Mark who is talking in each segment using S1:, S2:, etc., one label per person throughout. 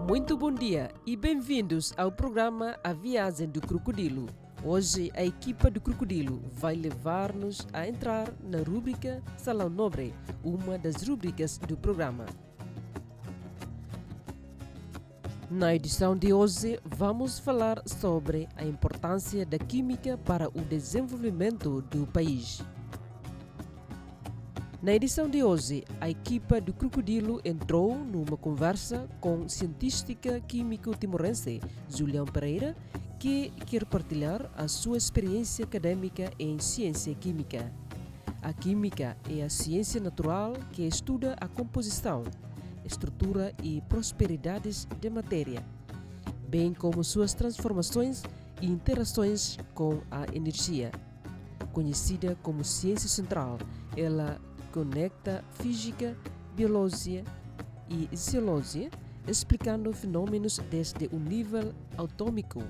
S1: Muito bom dia e bem-vindos ao programa A Viagem do Crocodilo. Hoje a equipa do Crocodilo vai levar-nos a entrar na rúbrica Salão Nobre, uma das rúbricas do programa. Na edição de hoje vamos falar sobre a importância da química para o desenvolvimento do país. Na edição de hoje, a equipa do Crocodilo entrou numa conversa com o cientista químico timorense Julião Pereira, que quer partilhar a sua experiência acadêmica em ciência química. A química é a ciência natural que estuda a composição, estrutura e prosperidades de matéria, bem como suas transformações e interações com a energia. Conhecida como ciência central, ela conecta física, biologia e geologia, explicando fenômenos desde o nível atômico,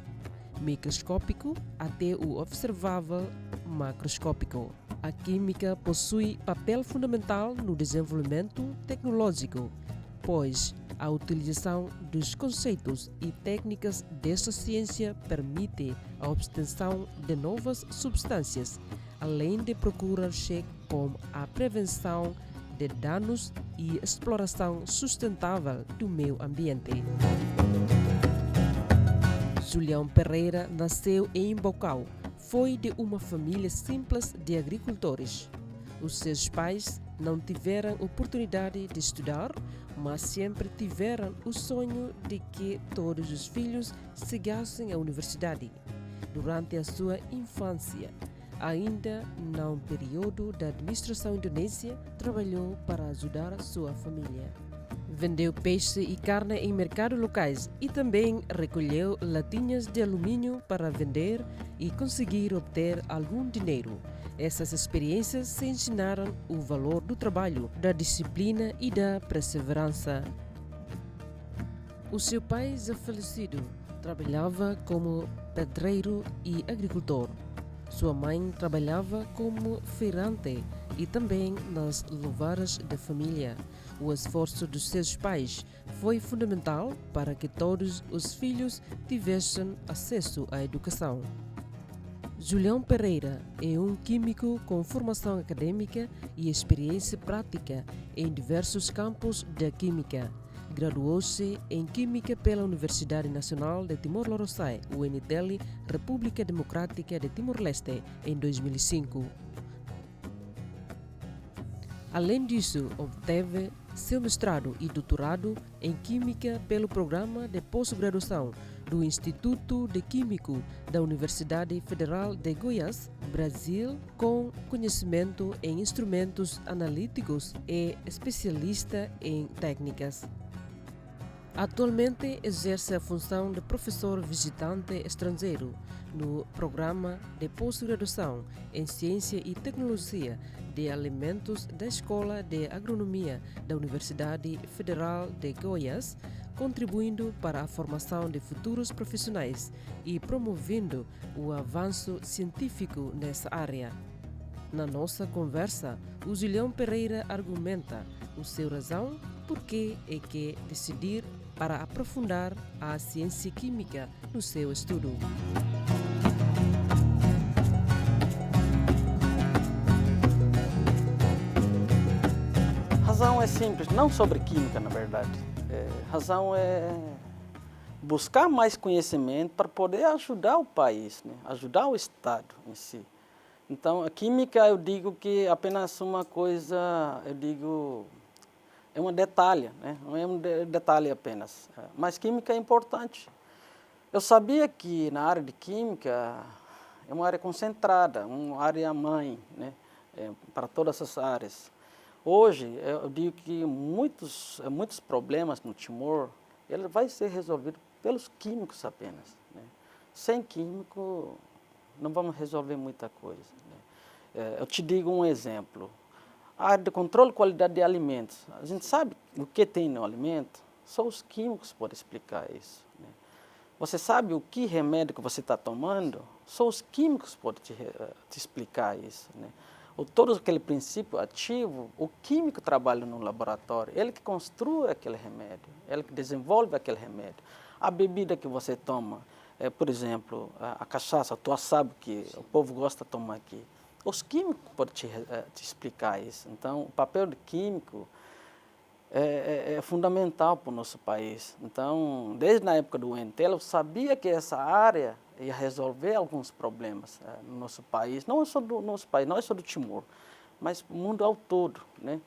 S1: microscópico até o observável macroscópico. A química possui papel fundamental no desenvolvimento tecnológico, pois a utilização dos conceitos e técnicas desta ciência permite a obtenção de novas substâncias, além de procurar-se com a prevenção de danos e exploração sustentável do meio ambiente. Julião Pereira nasceu em Bocau. Foi de uma família simples de agricultores. Os seus pais não tiveram oportunidade de estudar, mas sempre tiveram o sonho de que todos os filhos chegassem à universidade. Durante a sua infância, ainda no período da administração indonésia, trabalhou para ajudar a sua família. Vendeu peixe e carne em mercados locais e também recolheu latinhas de alumínio para vender e conseguir obter algum dinheiro. Essas experiências se ensinaram o valor do trabalho, da disciplina e da perseverança. O seu pai, já falecido, trabalhava como pedreiro e agricultor. Sua mãe trabalhava como feirante e também nas lavouras da família. O esforço dos seus pais foi fundamental para que todos os filhos tivessem acesso à educação. Julião Pereira é um químico com formação acadêmica e experiência prática em diversos campos da química. Graduou-se em Química pela Universidade Nacional de Timor-Leste, UNITEL, República Democrática de Timor-Leste, em 2005. Além disso, obteve seu mestrado e doutorado em Química pelo Programa de Pós-Graduação do Instituto de Químico da Universidade Federal de Goiás, Brasil, com conhecimento em instrumentos analíticos e especialista em técnicas. Atualmente exerce a função de professor visitante estrangeiro no Programa de Pós-Graduação em Ciência e Tecnologia de Alimentos da Escola de Agronomia da Universidade Federal de Goiás, contribuindo para a formação de futuros profissionais e promovendo o avanço científico nessa área. Na nossa conversa, o Julião Pereira argumenta a sua razão por que é que decidir para aprofundar a ciência química no seu estudo.
S2: A razão é simples, não sobre química, na verdade. A razão é buscar mais conhecimento para poder ajudar o país, né? Ajudar o Estado em si. Então, a química, eu digo que é apenas uma coisa, é um detalhe, né? Não é um detalhe apenas. Mas química é importante. Eu sabia que na área de química é uma área concentrada, uma área mãe, né? Para todas as áreas. Hoje, eu digo que muitos problemas no Timor, ele vai ser resolvido pelos químicos apenas, né? Sem químico, não vamos resolver muita coisa, né? Eu te digo um exemplo. A área de controle de qualidade de alimentos. A gente sabe o que tem no alimento, só os químicos podem explicar isso, né? Você sabe o que remédio que você está tomando, só os químicos podem te explicar isso, né? todo aquele princípio ativo, o químico trabalha no laboratório, ele que construi aquele remédio, ele que desenvolve aquele remédio. A bebida que você toma, por exemplo, a cachaça, tu sabe que o povo gosta de tomar aqui. Os químicos podem te explicar isso. Então, o papel do químico é fundamental para o nosso país. Então, desde a época do UNT, eu sabia que essa área ia resolver alguns problemas no nosso país, não só do nosso país, não só do Timor, mas o mundo ao todo, né?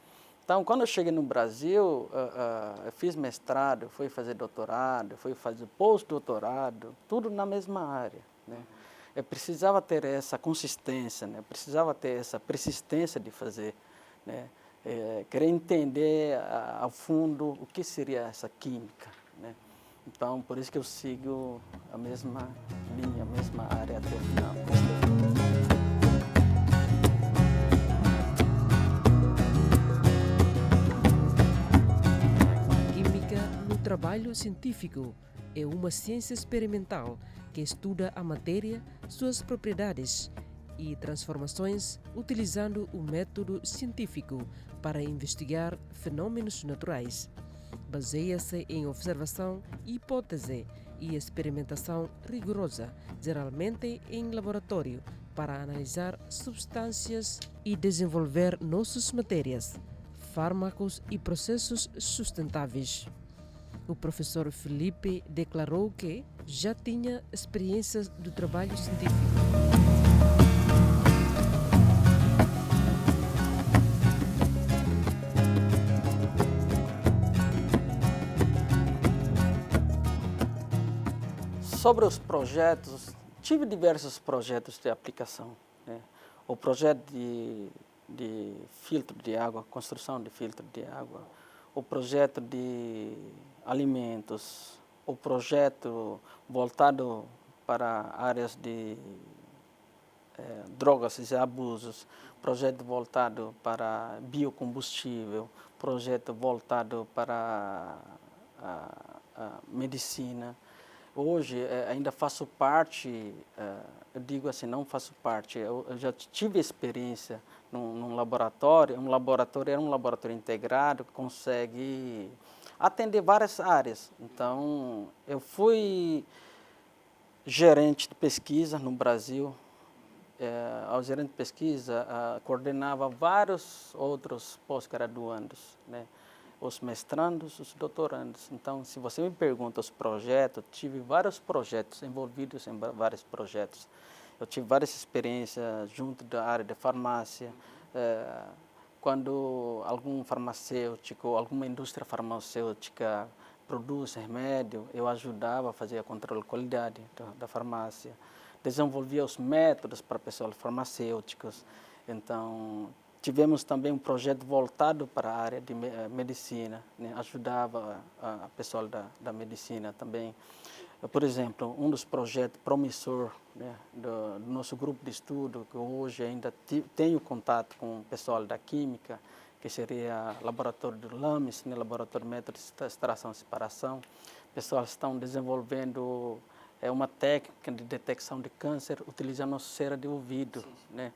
S2: Então, quando eu cheguei no Brasil, eu fiz mestrado, fui fazer doutorado, fui fazer pós-doutorado, tudo na mesma área, né? Eu precisava ter essa consistência, né? Precisava ter essa persistência de fazer, né? Querer entender a fundo o que seria essa química, né? Então, por isso que eu sigo a mesma linha, a mesma área até o final.
S1: Química no trabalho científico é uma ciência experimental que estuda a matéria, suas propriedades e transformações utilizando o método científico para investigar fenômenos naturais. Baseia-se em observação, hipótese e experimentação rigorosa, geralmente em laboratório, para analisar substâncias e desenvolver nossas matérias, fármacos e processos sustentáveis. O professor Felipe declarou que já tinha experiências do trabalho científico.
S2: Sobre os projetos, tive diversos projetos de aplicação, né? O projeto de filtro de água, construção de filtro de água, o projeto de alimentos, o projeto voltado para áreas de drogas e abusos, projeto voltado para biocombustível, projeto voltado para a medicina. Hoje ainda faço parte, eu digo assim, não faço parte, eu já tive experiência num laboratório, era um laboratório integrado que consegue atender várias áreas. Então, eu fui gerente de pesquisa no Brasil. Ao gerente de pesquisa, coordenava vários outros pós-graduandos, né? Os mestrandos, os doutorandos. Então, se você me pergunta os projetos, tive vários projetos, envolvidos em vários projetos. Eu tive várias experiências junto da área de farmácia. Quando algum farmacêutico, alguma indústria farmacêutica produz remédio, eu ajudava a fazer o controle de qualidade da farmácia. Desenvolvia os métodos para pessoal farmacêuticos. Então, tivemos também um projeto voltado para a área de medicina, né? Ajudava a pessoal da medicina também. Por exemplo, um dos projetos promissor, né, do nosso grupo de estudo, que hoje ainda tenho contato com o pessoal da química, que seria o laboratório do LAMES, né, laboratório de métodos de extração e separação. O pessoal estão desenvolvendo uma técnica de detecção de câncer utilizando cera de ouvido, né?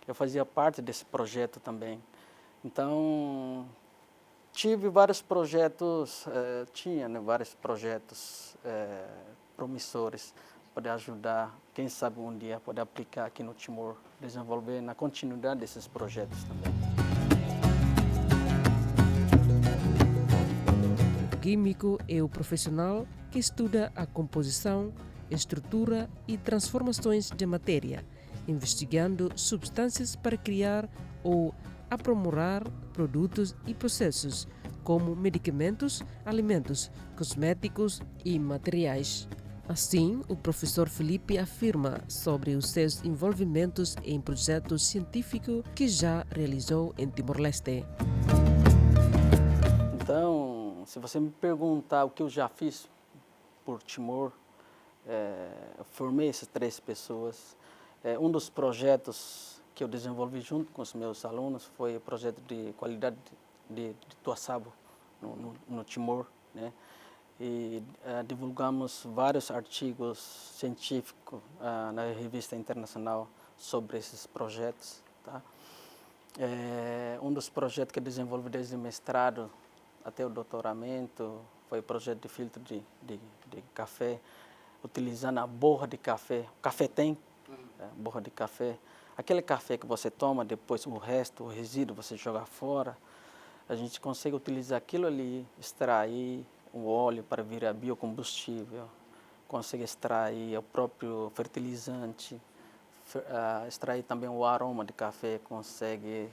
S2: Eu fazia parte desse projeto também. Então, tive vários projetos, vários projetos promissores para poder ajudar, quem sabe um dia poder aplicar aqui no Timor, desenvolver na continuidade desses projetos também.
S1: O químico é o profissional que estuda a composição, estrutura e transformações de matéria, investigando substâncias para criar ou aprimorar produtos e processos, como medicamentos, alimentos, cosméticos e materiais. Assim, o professor Felipe afirma sobre os seus envolvimentos em projetos científicos que já realizou em Timor-Leste.
S2: Então, se você me perguntar o que eu já fiz por Timor, eu formei essas 3 pessoas. Um dos projetos que eu desenvolvi junto com os meus alunos foi o projeto de qualidade de tuaçabo no Timor, né? E divulgamos vários artigos científicos na revista internacional sobre esses projetos, tá? Um dos projetos que eu desenvolvi desde o mestrado até o doutoramento foi o projeto de filtro de café, utilizando a borra de café. O café tem borra de café. Aquele café que você toma, depois o resto, o resíduo, você joga fora. A gente consegue utilizar aquilo ali, extrair o óleo para virar biocombustível, consegue extrair o próprio fertilizante, extrair também o aroma de café, consegue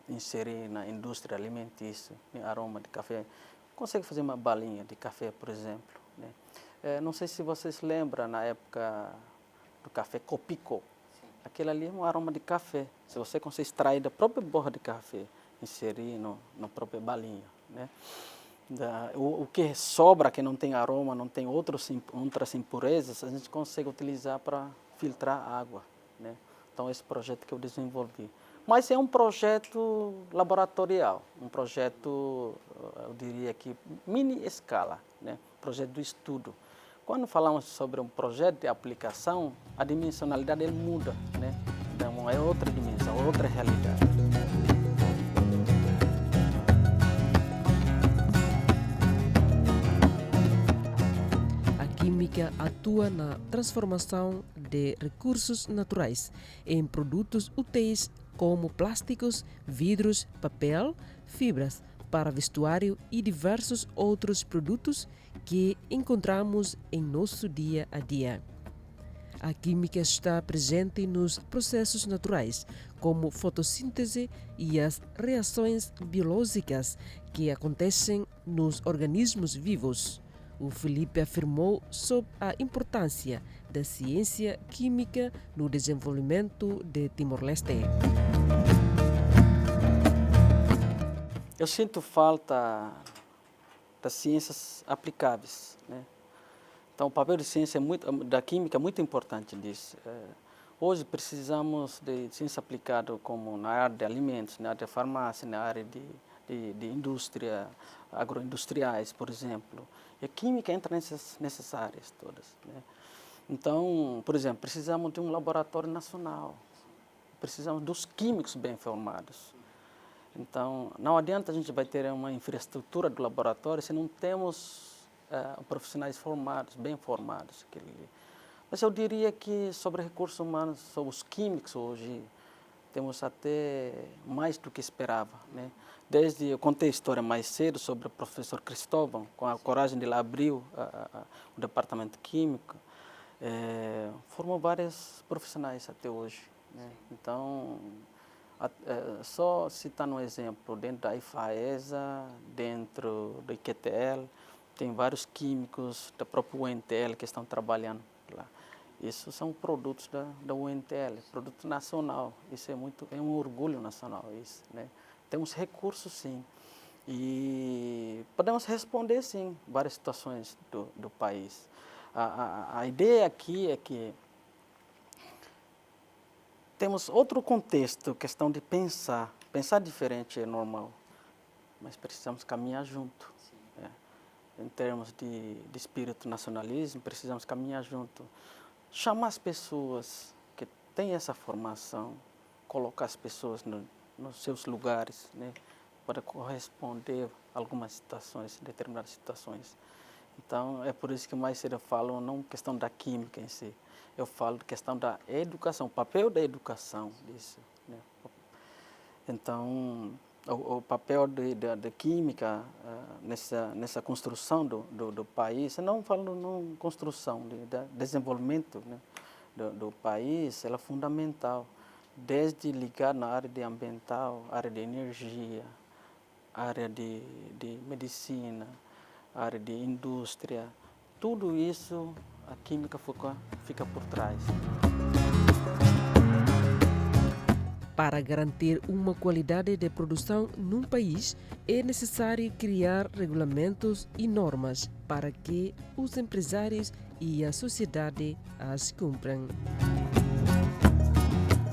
S2: inserir na indústria alimentícia, aroma de café. Consegue fazer uma balinha de café, por exemplo, né? Não sei se vocês lembram, na época do café Copico. Aquele ali é um aroma de café. Se você consegue extrair da própria borra de café, inserir na própria balinha, né? O que sobra, que não tem aroma, não tem outras impurezas, a gente consegue utilizar para filtrar água, né? Então, esse projeto que eu desenvolvi. Mas é um projeto laboratorial, um projeto, eu diria que, mini escala, né? Projeto de estudo. Quando falamos sobre um projeto de aplicação, a dimensionalidade ele muda, né? Então, é outra dimensão, outra realidade.
S1: A química atua na transformação de recursos naturais em produtos úteis como plásticos, vidros, papel, fibras para vestuário e diversos outros produtos que encontramos em nosso dia a dia. A química está presente nos processos naturais, como fotossíntese e as reações biológicas que acontecem nos organismos vivos. O Felipe afirmou sobre a importância da ciência química no desenvolvimento de Timor-Leste.
S2: Eu sinto falta das ciências aplicáveis, né? Então, o papel de ciência da química é muito importante disso. Hoje precisamos de ciência aplicada como na área de alimentos, na área de farmácia, na área de indústria, agroindustriais, por exemplo. E a química entra nessas áreas todas, né? Então, por exemplo, precisamos de um laboratório nacional, precisamos dos químicos bem formados. Então, não adianta a gente vai ter uma infraestrutura do laboratório se não temos profissionais formados, bem formados. Mas eu diria que sobre recursos humanos, sobre os químicos hoje, temos até mais do que esperava, né? Eu contei a história mais cedo sobre o professor Cristóvão, com a coragem de ele abrir o departamento químico, formou vários profissionais até hoje, né? Então, só citando um exemplo, dentro da IFAESA, dentro do IQTL, tem vários químicos da própria UNTL que estão trabalhando lá. Isso são produtos da UNTL, produto nacional. Isso é um orgulho nacional, isso, né? Temos recursos, sim. E podemos responder, sim, várias situações do país. A ideia aqui é que temos outro contexto, questão de pensar. Pensar diferente é normal, mas precisamos caminhar junto. Em termos de espírito nacionalismo, precisamos caminhar junto. Chamar as pessoas que têm essa formação, colocar as pessoas nos seus lugares, né, para corresponder a algumas situações, determinadas situações. Então, é por isso que mais cedo eu falo, não questão da química em si, eu falo de questão da educação, o papel da educação disso, né? Então, o papel da química nessa construção do país, não falo não construção, de desenvolvimento, né, do país, ela é fundamental, desde ligar na área de ambiental, área de energia, área de medicina, área de indústria, tudo isso a química fica por trás.
S1: Para garantir uma qualidade de produção num país, é necessário criar regulamentos e normas para que os empresários e a sociedade as cumpram.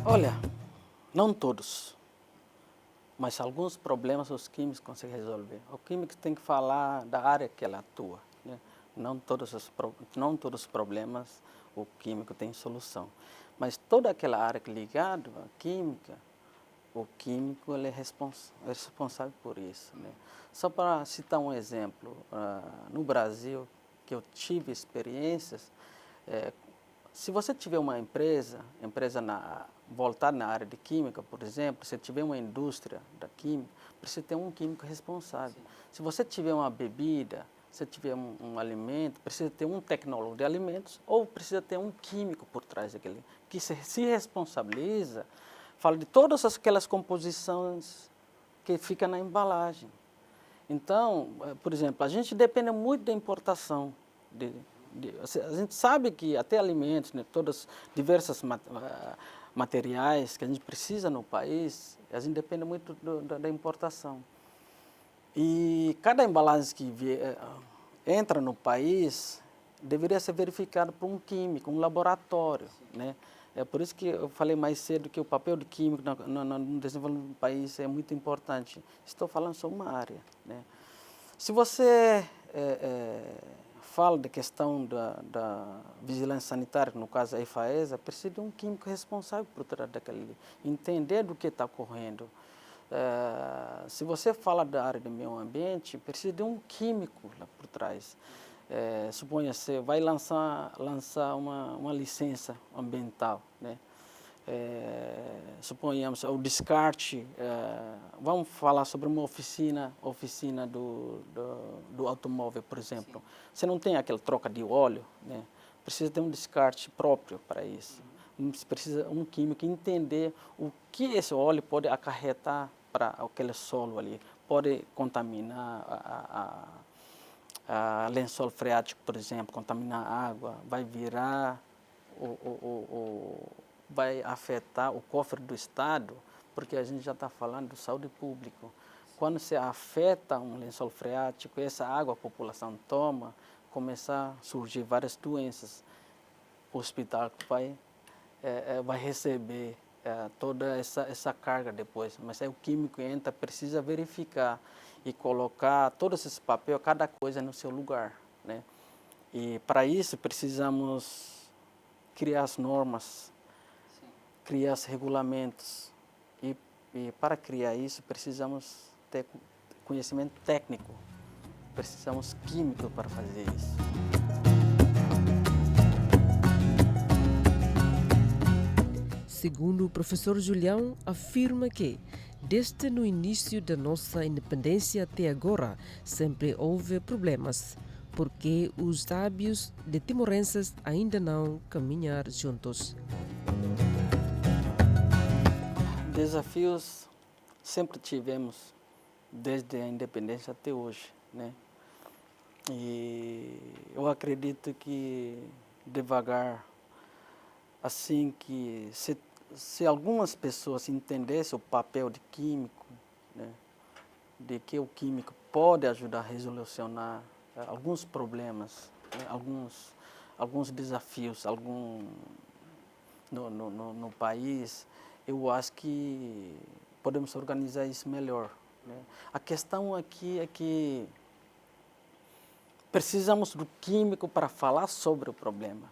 S2: Olha, não todos, mas alguns problemas os químicos conseguem resolver. O químico tem que falar da área que ela atua, né? Não todos os problemas o químico tem solução. Mas toda aquela área ligada à química, o químico ele é responsável por isso, né? Só para citar um exemplo, no Brasil, que eu tive experiências, se você tiver uma empresa voltada na área de química, por exemplo, se tiver uma indústria da química, precisa ter um químico responsável. Sim. Se você tiver uma bebida, se tiver um alimento, precisa ter um tecnólogo de alimentos ou precisa ter um químico por trás daquele, que se responsabiliza, fala de todas aquelas composições que ficam na embalagem. Então, por exemplo, a gente depende muito da importação. A gente sabe que até alimentos, né, todas diversas materiais que a gente precisa no país, a gente depende muito da importação. E cada embalagem que entra no país deveria ser verificada por um químico, um laboratório, né? É por isso que eu falei mais cedo que o papel do químico no desenvolvimento do país é muito importante. Estou falando sobre uma área, né? Se você fala da questão da vigilância sanitária, no caso a IFAESA, precisa de um químico responsável por trás daquele, entender do que está ocorrendo. Se você fala da área do meio ambiente, precisa de um químico lá por trás. Suponha-se, vai lançar uma licença ambiental, né? Suponhamos o descarte, vamos falar sobre uma oficina do automóvel, por exemplo. Sim. Você não tem aquela troca de óleo, né? Precisa ter um descarte próprio para isso. Precisa um químico entender o que esse óleo pode acarretar para aquele solo ali. Pode contaminar a lençol freático, por exemplo, contaminar a água, vai virar vai afetar o cofre do Estado, porque a gente já está falando de saúde pública. Quando se afeta um lençol freático, essa água a população toma, começar a surgir várias doenças. O hospital vai receber toda essa carga depois, mas aí o químico entra, precisa verificar e colocar todos esses papéis, cada coisa no seu lugar, né? E para isso precisamos criar as normas, criar os regulamentos. E para criar isso, precisamos ter conhecimento técnico, precisamos químico para fazer isso.
S1: Segundo o professor Julião, afirma que, desde no início da nossa independência até agora, sempre houve problemas, porque os hábitos de timorenses ainda não caminhar juntos.
S2: Desafios sempre tivemos, desde a independência até hoje, né? E eu acredito que devagar, assim que se algumas pessoas entendessem o papel de químico, né, de que o químico pode ajudar a resolucionar alguns problemas, né, alguns desafios no país, eu acho que podemos organizar isso melhor, né? A questão aqui é que precisamos do químico para falar sobre o problema.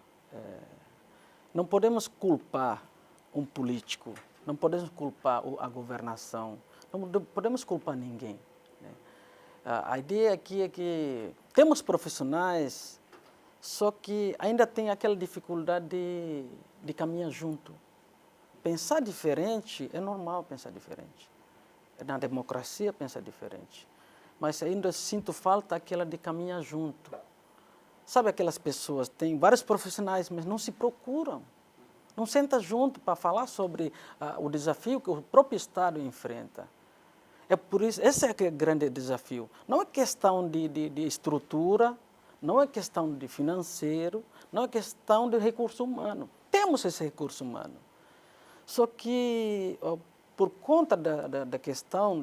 S2: Não podemos culpar um político, não podemos culpar a governação, não podemos culpar ninguém, né? A ideia aqui é que temos profissionais, só que ainda tem aquela dificuldade de caminhar junto. Pensar diferente é normal pensar diferente. Na democracia pensar diferente. Mas ainda sinto falta aquela de caminhar junto. Sabe aquelas pessoas, tem vários profissionais, mas não se procuram. Não sentam junto para falar sobre o desafio que o próprio Estado enfrenta. É por isso, esse é o grande desafio. Não é questão de estrutura, não é questão de financeiro, não é questão de recurso humano. Temos esse recurso humano. Só que, por conta da questão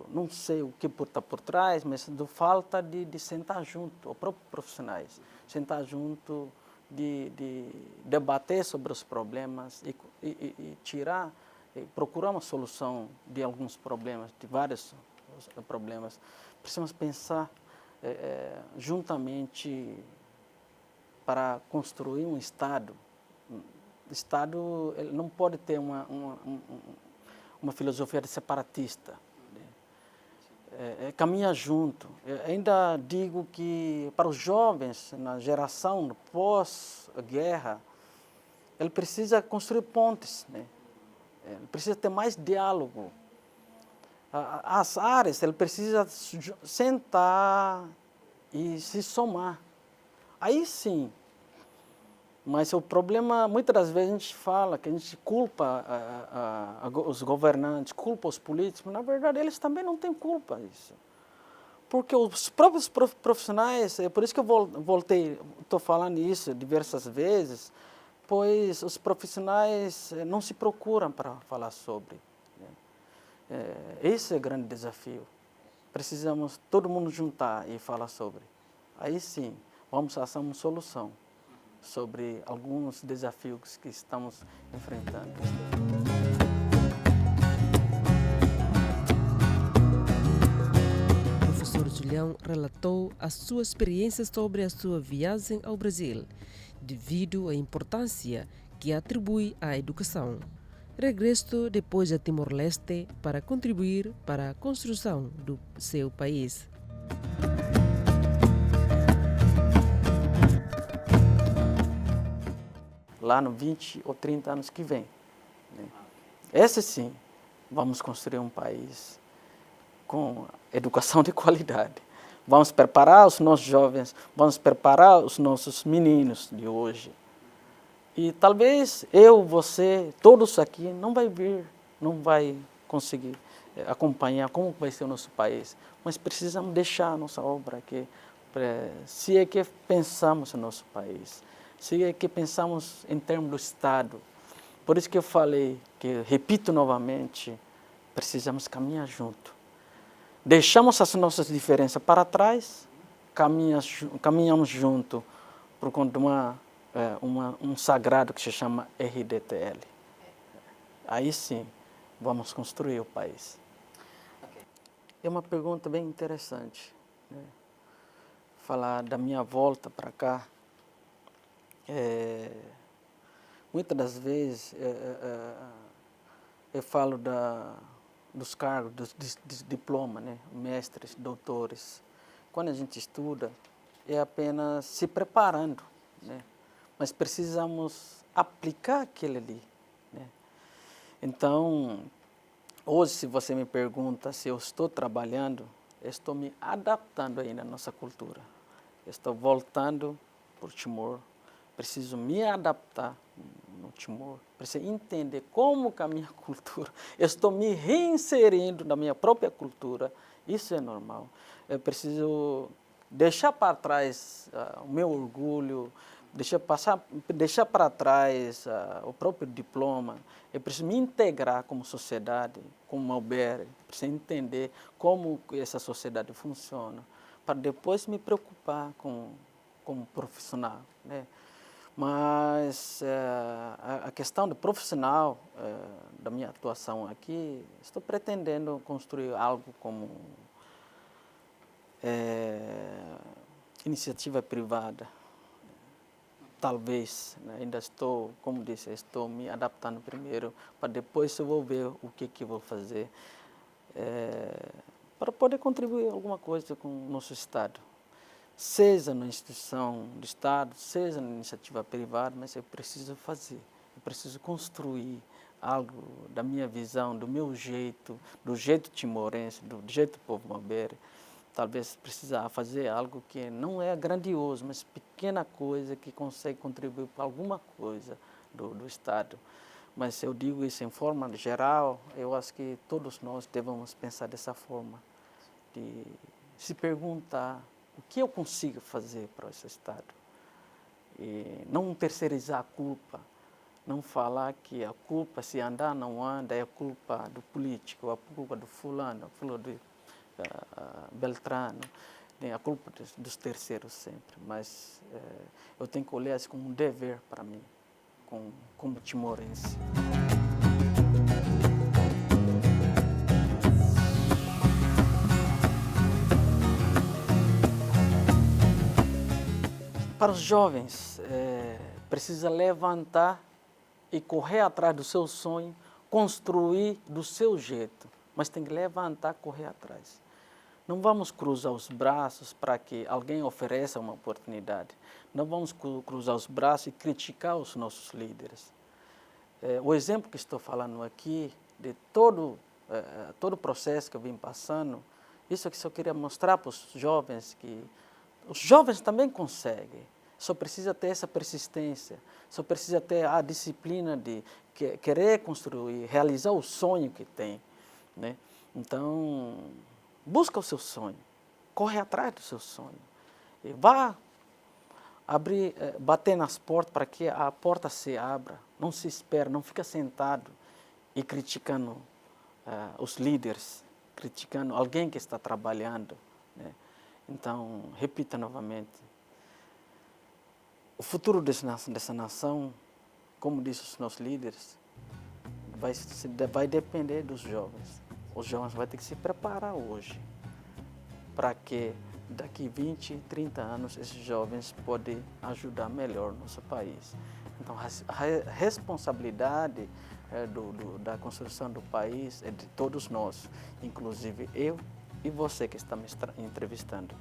S2: não sei o que está por trás, mas da falta de sentar junto, os próprios profissionais, sentar junto, de debater sobre os problemas e procurar uma solução de alguns problemas, de vários problemas. Precisamos pensar juntamente para construir um Estado. O Estado ele não pode ter uma filosofia separatista. Caminha junto. Eu ainda digo que para os jovens, na geração pós-guerra, ele precisa construir pontes, né? Ele precisa ter mais diálogo. As áreas, ele precisa sentar e se somar. Aí sim. Mas o problema, muitas das vezes a gente fala que a gente culpa os governantes, culpa os políticos, mas na verdade eles também não têm culpa disso. Porque os próprios profissionais, é por isso que eu estou falando isso diversas vezes, pois os profissionais não se procuram para falar sobre. Esse é o grande desafio. Precisamos todo mundo juntar e falar sobre. Aí sim, vamos achar uma solução sobre alguns desafios que estamos enfrentando.
S1: O professor Julião relatou a sua experiência sobre a sua viagem ao Brasil, devido à importância que atribui à educação. Regresso depois a Timor-Leste para contribuir para a construção do seu país.
S2: Lá no 20 ou 30 anos que vem. Né? Esse sim, vamos construir um país com educação de qualidade. Vamos preparar os nossos jovens, vamos preparar os nossos meninos de hoje. E talvez eu, você, todos aqui não vai conseguir acompanhar como vai ser o nosso país. Mas precisamos deixar a nossa obra aqui, se é que pensamos no nosso país. Se é que pensamos em termos do Estado. Por isso que eu falei, que repito novamente, precisamos caminhar junto. Deixamos as nossas diferenças para trás, caminhamos junto por conta de um sagrado que se chama RDTL. Aí sim, vamos construir o país. É uma pergunta bem interessante, né? Falar da minha volta para cá. Muitas das vezes eu falo dos cargos, dos diplomas, né? Mestres, doutores. Quando a gente estuda, é apenas se preparando, né? Mas precisamos aplicar aquele ali, né? Então, hoje, se você me pergunta se eu estou trabalhando, eu estou me adaptando aí na nossa cultura. Eu estou voltando para o Timor. Preciso me adaptar no Timor, preciso entender como que a minha cultura, eu estou me reinserindo na minha própria cultura, isso é normal. Eu preciso deixar para trás o meu orgulho, deixar para trás o próprio diploma, eu preciso me integrar como sociedade, como Malber, preciso entender como essa sociedade funciona, para depois me preocupar como profissional, né? Mas a questão do profissional, da minha atuação aqui, estou pretendendo construir algo como iniciativa privada. Talvez, né? Ainda estou, como disse, estou me adaptando primeiro, para depois eu vou ver o que vou fazer, para poder contribuir alguma coisa com o nosso Estado. Seja na instituição do Estado, seja na iniciativa privada, mas eu preciso fazer, eu preciso construir algo da minha visão, do meu jeito, do jeito timorense, do jeito do povo Malber. Talvez precisar fazer algo que não é grandioso, mas pequena coisa que consegue contribuir para alguma coisa do Estado. Mas eu digo isso em forma geral, eu acho que todos nós devemos pensar dessa forma, de se perguntar o que eu consigo fazer para esse Estado. E não terceirizar a culpa, não falar que a culpa, se andar não anda, é a culpa do político, a culpa do fulano, a culpa do Beltrano, a culpa dos terceiros sempre. Mas eu tenho que olhar isso como um dever para mim, como timorense. Para os jovens, precisa levantar e correr atrás do seu sonho construir do seu jeito, mas tem que levantar, correr atrás. Não vamos cruzar os braços para que alguém ofereça uma oportunidade. Não vamos cruzar os braços e criticar os nossos líderes. O exemplo que estou falando aqui, de todo o processo que eu vim passando, isso que eu queria mostrar para os jovens, que os jovens também conseguem. Só precisa ter essa persistência, só precisa ter a disciplina de querer construir, realizar o sonho que tem, né? Então, busca o seu sonho, corre atrás do seu sonho. E vá abrir, bater nas portas para que a porta se abra. Não se espera, não fica sentado e criticando os líderes, criticando alguém que está trabalhando, né? Então, repita novamente. O futuro dessa nação, como dizem os nossos líderes, vai depender dos jovens. Os jovens vão ter que se preparar hoje para que daqui 20, 30 anos esses jovens podem ajudar melhor o nosso país. Então, a responsabilidade da construção do país é de todos nós, inclusive eu e você que está me entrevistando.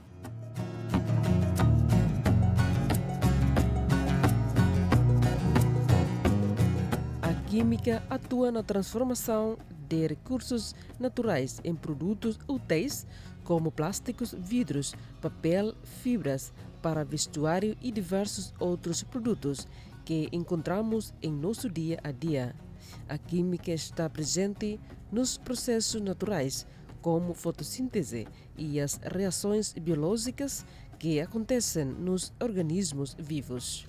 S1: A química atua na transformação de recursos naturais em produtos úteis, como plásticos, vidros, papel, fibras para vestuário e diversos outros produtos que encontramos em nosso dia a dia. A química está presente nos processos naturais, como fotossíntese e as reações biológicas que acontecem nos organismos vivos.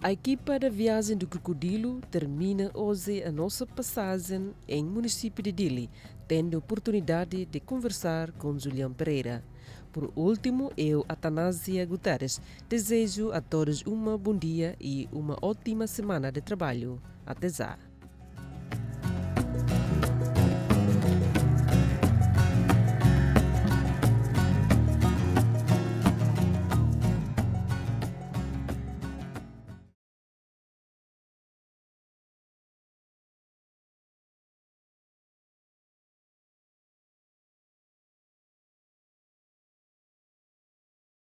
S1: A equipa da Viagem do Crocodilo termina hoje a nossa passagem em município de Dili, tendo a oportunidade de conversar com Julião Pereira. Por último, eu, Atanásia Guterres, desejo a todos um bom dia e uma ótima semana de trabalho. Até já!